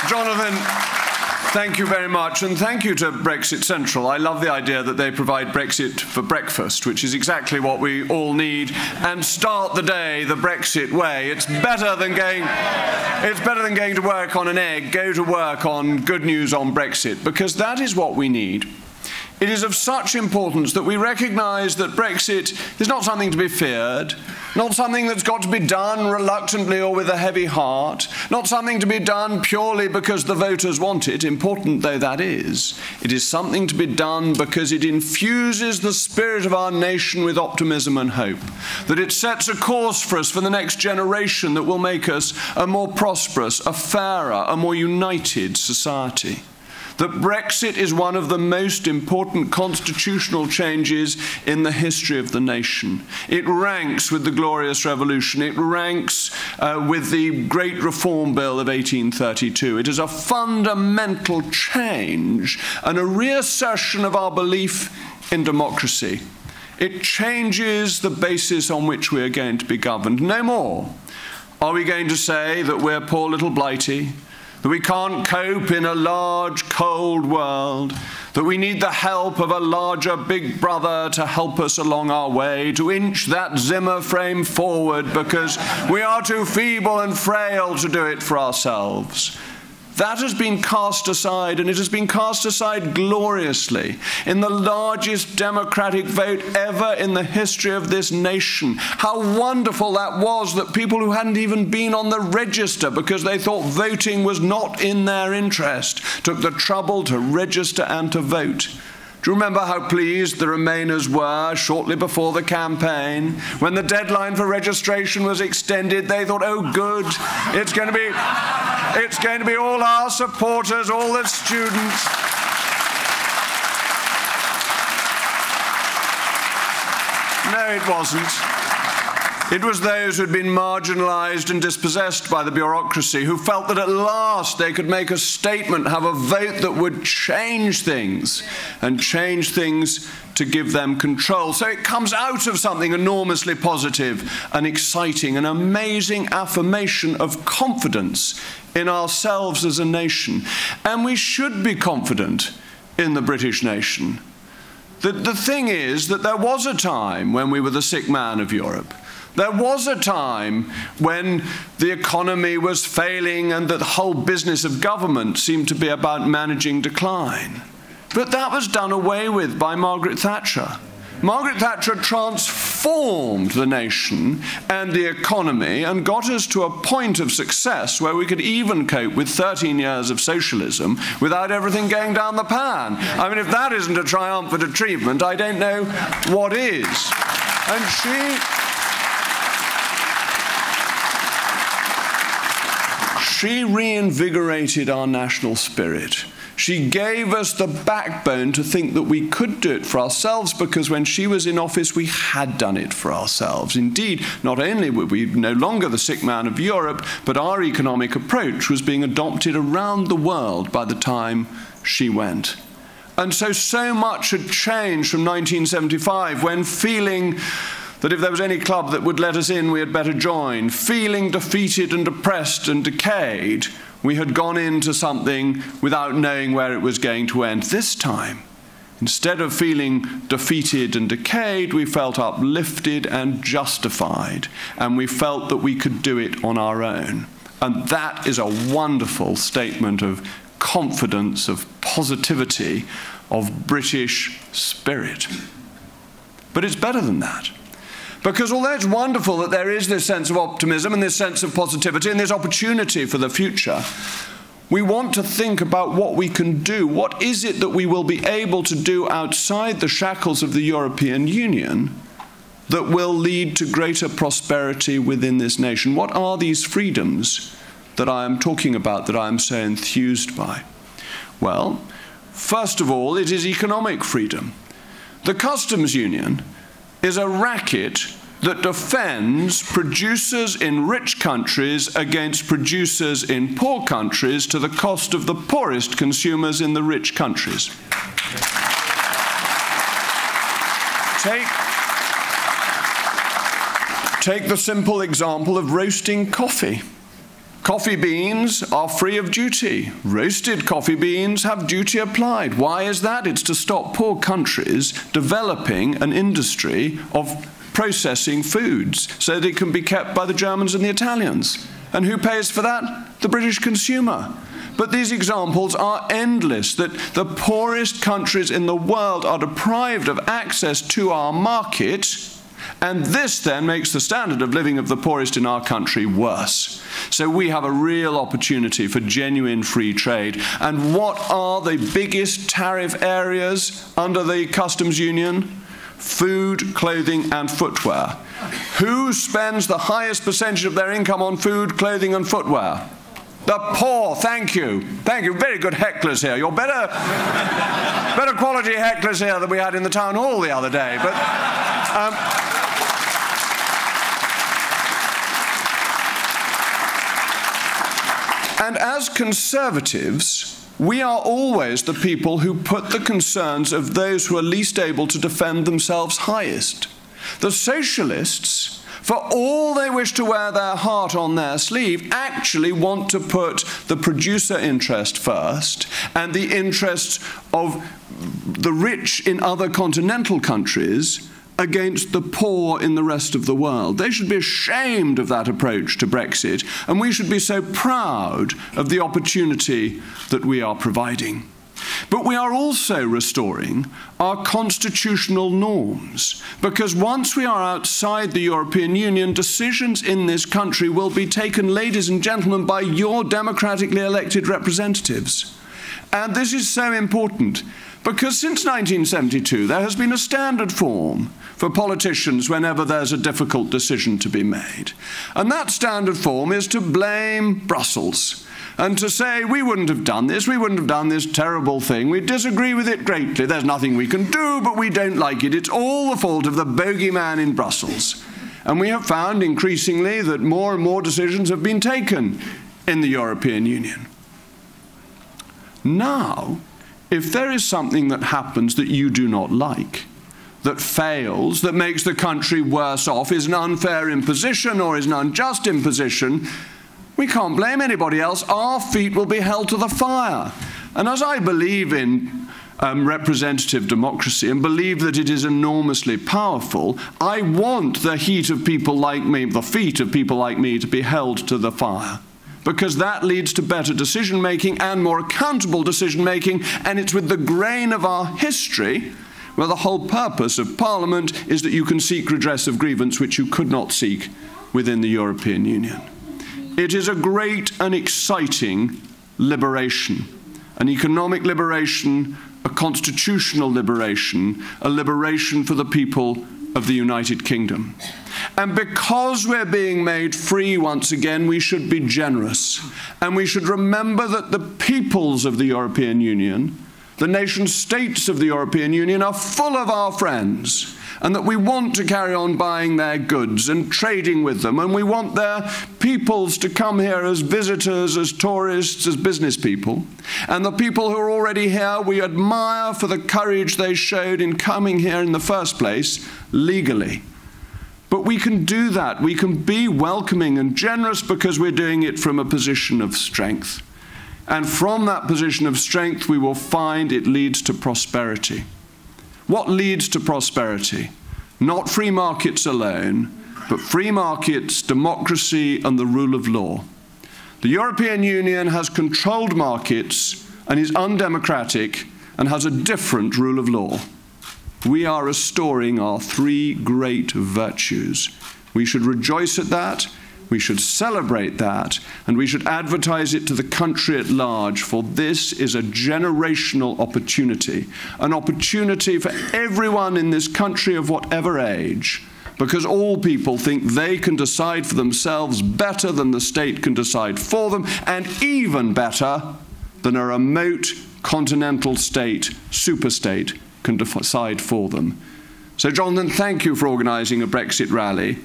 Jonathan, thank you very much, and thank you to BrexitCentral. I love the idea that they provide Brexit for breakfast, which is exactly what we all need, and start the day the Brexit way. It's better than going to work on an egg. Go to work on good news on Brexit, because that is what we need. It is of such importance that we recognise that Brexit is not something to be feared, not something that's got to be done reluctantly or with a heavy heart, not something to be done purely because the voters want it, important though that is. It is something to be done because it infuses the spirit of our nation with optimism and hope, that it sets a course for us for the next generation that will make us a more prosperous, a fairer, a more united society. That Brexit is one of the most important constitutional changes in the history of the nation. It ranks with the Glorious Revolution. It ranks with the Great Reform Bill of 1832. It is a fundamental change and a reassertion of our belief in democracy. It changes the basis on which we are going to be governed. No more are we going to say that we're poor little Blighty, that we can't cope in a large, cold world, that we need the help of a larger big brother to help us along our way, to inch that Zimmer frame forward because we are too feeble and frail to do it for ourselves. That has been cast aside, and it has been cast aside gloriously in the largest democratic vote ever in the history of this nation. How wonderful that was, that people who hadn't even been on the register because they thought voting was not in their interest took the trouble to register and to vote. Do you remember how pleased the Remainers were shortly before the campaign? When the deadline for registration was extended, they thought, oh good, it's going to be all our supporters, all the students. No, it wasn't. It was those who had been marginalised and dispossessed by the bureaucracy, who felt that at last they could make a statement, have a vote that would change things, and change things to give them control. So it comes out of something enormously positive and exciting, an amazing affirmation of confidence in ourselves as a nation. And we should be confident in the British nation. The thing is that there was a time when we were the sick man of Europe. There was a time when the economy was failing and that the whole business of government seemed to be about managing decline. But that was done away with by Margaret Thatcher. Margaret Thatcher transformed the nation and the economy and got us to a point of success where we could even cope with 13 years of socialism without everything going down the pan. I mean, if that isn't a triumphant achievement, I don't know what is. And she reinvigorated our national spirit. She gave us the backbone to think that we could do it for ourselves, because when she was in office, we had done it for ourselves. Indeed, not only were we no longer the sick man of Europe, but our economic approach was being adopted around the world by the time she went. And so much had changed from 1975, when feeling that if there was any club that would let us in, we had better join. Feeling defeated and depressed and decayed, we had gone into something without knowing where it was going to end. This time, instead of feeling defeated and decayed, we felt uplifted and justified, and we felt that we could do it on our own. And that is a wonderful statement of confidence, of positivity, of British spirit. But it's better than that. Because although it's wonderful that there is this sense of optimism and this sense of positivity and this opportunity for the future, we want to think about what we can do. What is it that we will be able to do outside the shackles of the European Union that will lead to greater prosperity within this nation? What are these freedoms that I am talking about, that I am so enthused by? Well, first of all, it is economic freedom. The customs union is a racket that defends producers in rich countries against producers in poor countries to the cost of the poorest consumers in the rich countries. Take the simple example of roasting coffee. Coffee beans are free of duty. Roasted coffee beans have duty applied. Why is that? It's to stop poor countries developing an industry of processing foods so they can be kept by the Germans and the Italians. And who pays for that? The British consumer. But these examples are endless, that the poorest countries in the world are deprived of access to our market, and this then makes the standard of living of the poorest in our country worse. So we have a real opportunity for genuine free trade. And what are the biggest tariff areas under the customs union? Food, clothing, and footwear. Who spends the highest percentage of their income on food, clothing, and footwear? The poor. Thank you. Thank you. Very good hecklers here. You're better quality hecklers here than we had in the town hall the other day. But and as Conservatives, we are always the people who put the concerns of those who are least able to defend themselves highest. The Socialists, for all they wish to wear their heart on their sleeve, actually want to put the producer interest first and the interests of the rich in other continental countries against the poor in the rest of the world. They should be ashamed of that approach to Brexit, and we should be so proud of the opportunity that we are providing. But we are also restoring our constitutional norms, because once we are outside the European Union, decisions in this country will be taken, ladies and gentlemen, by your democratically elected representatives. And this is so important, because since 1972 there has been a standard form for politicians whenever there's a difficult decision to be made. And that standard form is to blame Brussels and to say, we wouldn't have done this, we wouldn't have done this terrible thing, we disagree with it greatly, there's nothing we can do, but we don't like it, it's all the fault of the bogeyman in Brussels. And we have found increasingly that more and more decisions have been taken in the European Union. Now, if there is something that happens that you do not like, that fails, that makes the country worse off, is an unfair imposition or is an unjust imposition, we can't blame anybody else. Our feet will be held to the fire. And as I believe in representative democracy and believe that it is enormously powerful, I want the heat of people like me, the feet of people like me, to be held to the fire. Because that leads to better decision-making and more accountable decision-making, and it's with the grain of our history where the whole purpose of Parliament is that you can seek redress of grievance which you could not seek within the European Union. It is a great and exciting liberation, an economic liberation, a constitutional liberation, a liberation for the people of the United Kingdom. And because we're being made free once again, we should be generous. And we should remember that the peoples of the European Union, the nation-states of the European Union, are full of our friends, and that we want to carry on buying their goods and trading with them, and we want their peoples to come here as visitors, as tourists, as business people. And the people who are already here, we admire for the courage they showed in coming here in the first place, legally. But we can do that. We can be welcoming and generous because we're doing it from a position of strength. And from that position of strength, we will find it leads to prosperity. What leads to prosperity? Not free markets alone, but free markets, democracy, and the rule of law. The European Union has controlled markets and is undemocratic and has a different rule of law. We are restoring our three great virtues. We should rejoice at that, we should celebrate that, and we should advertise it to the country at large, for this is a generational opportunity, an opportunity for everyone in this country of whatever age, because all people think they can decide for themselves better than the state can decide for them, and even better than a remote continental state, superstate, can decide for them. So, Jonathan, thank you for organising a Brexit rally.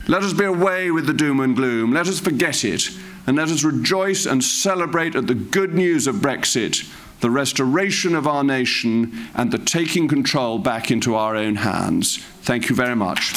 Let us be away with the doom and gloom. Let us forget it, and let us rejoice and celebrate at the good news of Brexit, the restoration of our nation, and the taking control back into our own hands. Thank you very much.